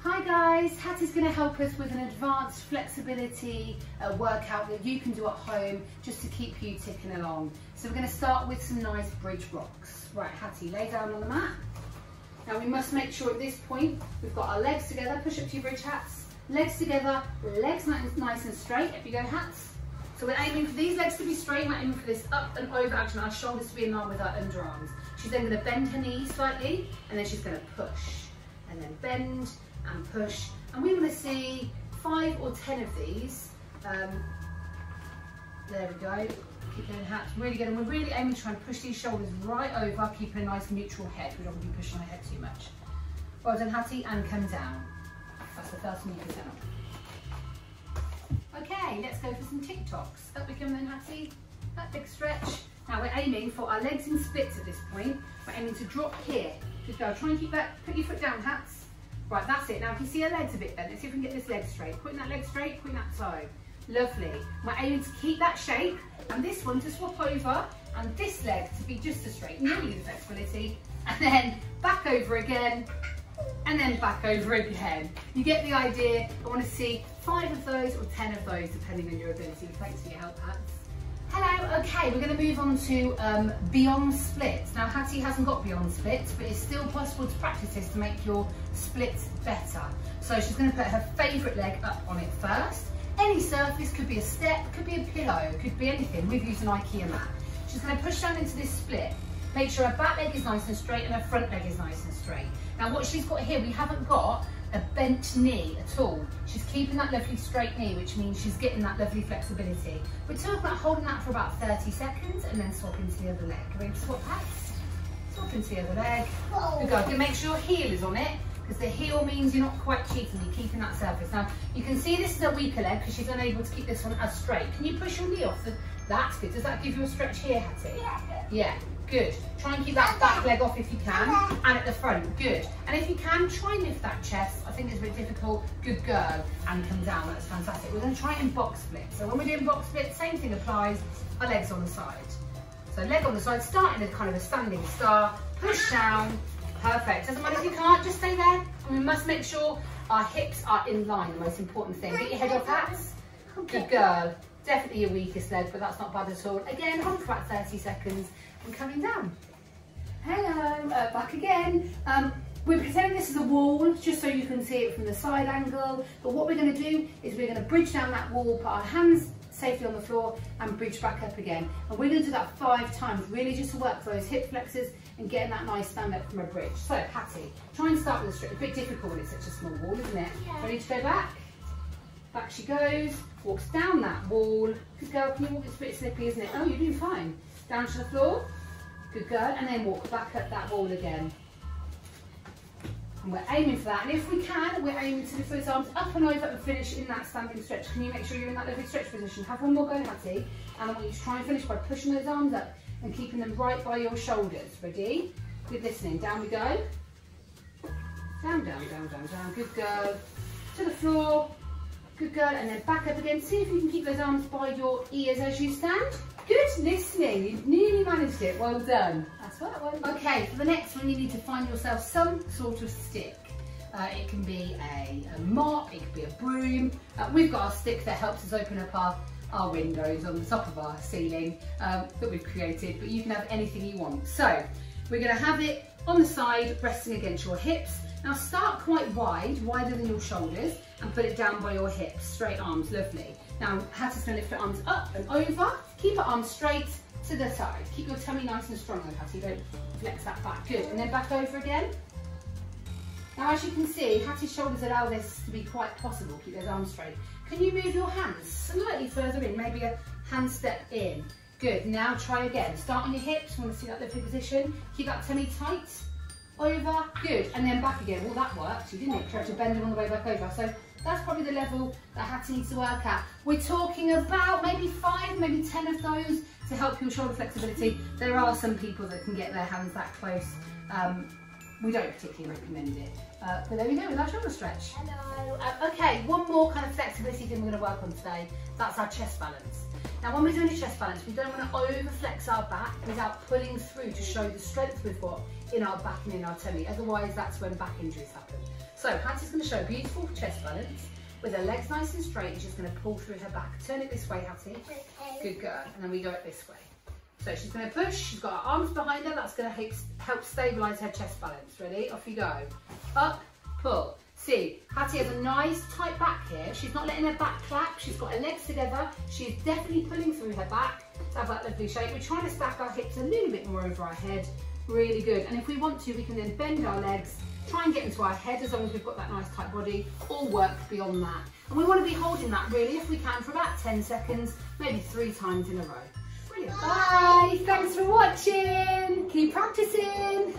Hi guys, Hattie's going to help us with an advanced flexibility workout that you can do at home just to keep you ticking along. So we're going to start with some nice bridge rocks. Right, Hattie, lay down on the mat. Now we must make sure at this point we've got our legs together. Push up to your bridge, Hats. Legs together, legs nice and straight. Up you go, Hats. So we're aiming for these legs to be straight. We're aiming for this up and over action. Our shoulders to be in line with our underarms. She's then going to bend her knees slightly and then she's going to push and then bend and push, and we want to see 5 or 10 of these. There we go. Keep going, Hats. Really good, and we're really aiming to try and push these shoulders right over, keeping a nice neutral head. We don't want to be pushing our head too much. Well done, Hattie, and come down. That's the first one you can down. Okay, let's go for some TikToks. Up we come then, Hattie. That big stretch. Now we're aiming for our legs in splits at this point. We're aiming to drop here. Good go. Try and keep that. Put your foot down, Hats. Right, that's it. Now you can see her legs a bit bent. Let's see if we can get this leg straight. Putting that leg straight, putting that toe. Lovely. We're aiming to keep that shape, and this one to swap over, and this leg to be just as straight, nearly the flexibility, and then back over again, and then back over again. You get the idea. I want to see 5 of those or 10 of those, depending on your ability. Thanks for your help, Hats. Hello, okay, we're going to move on to beyond splits. Now Hattie hasn't got beyond splits, but it's still possible to practice this to make your splits better. So she's going to put her favourite leg up on it first. Any surface, could be a step, could be a pillow, could be anything. We've used an IKEA mat. She's going to push down into this split. Make sure her back leg is nice and straight and her front leg is nice and straight. Now what she's got here, we haven't got a bent knee at all. She's keeping that lovely straight knee, which means she's getting that lovely flexibility. We're talking about holding that for about 30 seconds and then swap into the other leg. Ready to swap Hats? Swap into the other leg. Good go. Good. Make sure your heel is on it, because the heel means you're not quite cheating, you're keeping that surface. Now you can see this is a weaker leg because she's unable to keep this one as straight. Can you push your knee off? That's good. Does that give you a stretch here, Hattie? Yeah. Good. Try and keep that back leg off if you can, and at the front. Good. And if you can, try and lift that chest. I think it's a bit difficult. Good girl. And come down. That's fantastic. We're going to try it in box split. So when we're doing box split, same thing applies. Our legs on the side. So leg on the side, starting as kind of a standing star. Push down. Perfect. Doesn't matter if you can't, just stay there. And we must make sure our hips are in line, the most important thing. Get your head off, Hats. Good girl. Definitely your weakest leg, but that's not bad at all. Again, hold for about 30 seconds and coming down. Hello, back again. We're pretending this is a wall, just so you can see it from the side angle. But what we're going to do is we're going to bridge down that wall, put our hands safely on the floor and bridge back up again. And we're going to do that 5 times, really just to work for those hip flexors and getting that nice stand up from a bridge. So, Hattie, try and start with a stretch. A bit difficult when it's such a small wall, isn't it? Yeah. Ready to go back? Back she goes, walks down that wall. Good girl, can you walk? It's a bit slippy, isn't it? Oh, you're doing fine. Down to the floor. Good girl, and then walk back up that wall again. And we're aiming for that. And if we can, we're aiming to lift those arms up and over and finish in that standing stretch. Can you make sure you're in that lovely stretch position? Have one more go, Hattie. And I want you to try and finish by pushing those arms up and keeping them right by your shoulders. Ready? Good listening. Down we go. Down, down, down, down, down. Good girl. To the floor. Good girl. And then back up again. See if you can keep those arms by your ears as you stand. Good listening. You've nearly managed it. Well done. That's right. Well, okay, for the next one, you need to find yourself some sort of stick. It can be a mop. It could be a broom. We've got our stick that helps us open up our windows on the top of our ceiling that we've created, but you can have anything you want. So we're going to have it on the side, resting against your hips. Now start quite wide, wider than your shoulders, and put it down by your hips. Straight arms, lovely. Now Hattie's going to lift her arms up and over. Keep her arms straight to the side. Keep your tummy nice and strong though, Hattie. Don't flex that back. Good. And then back over again. Now as you can see, Hattie's shoulders allow this to be quite possible. Keep those arms straight. Can you move your hands slightly further in? Maybe a hand step in. Good. Now try again. Start on your hips. Want to see that lovely position. Keep that tummy tight. Over. Good. And then back again. Well, that worked. You didn't try to bend it on the way back over. So that's probably the level that Hattie needs to work at. We're talking about maybe 5, maybe 10 of those to help your shoulder flexibility. There are some people that can get their hands that close. We don't particularly recommend it. But there we go with our shoulder stretch. Hello. Okay, one more kind of flexibility thing we're going to work on today. That's our chest balance. Now when we're doing a chest balance, we don't want to overflex our back without pulling through to show the strength we've got in our back and in our tummy. Otherwise, that's when back injuries happen. So Hattie's going to show a beautiful chest balance with her legs nice and straight, and she's going to pull through her back. Turn it this way, Hattie. Good girl. And then we go it this way. So she's going to push, she's got her arms behind her, that's going to help stabilise her chest balance. Ready? Off you go. Up, pull. See, Hattie has a nice tight back here. She's not letting her back clap, she's got her legs together. She's definitely pulling through her back to have that lovely shape. We're trying to stack our hips a little bit more over our head. Really good. And if we want to, we can then bend our legs, try and get into our head as long as we've got that nice tight body, or work beyond that. And we want to be holding that really, if we can, for about 10 seconds, maybe 3 times in a row. Brilliant. Bye. Thanks for watching. Keep practicing.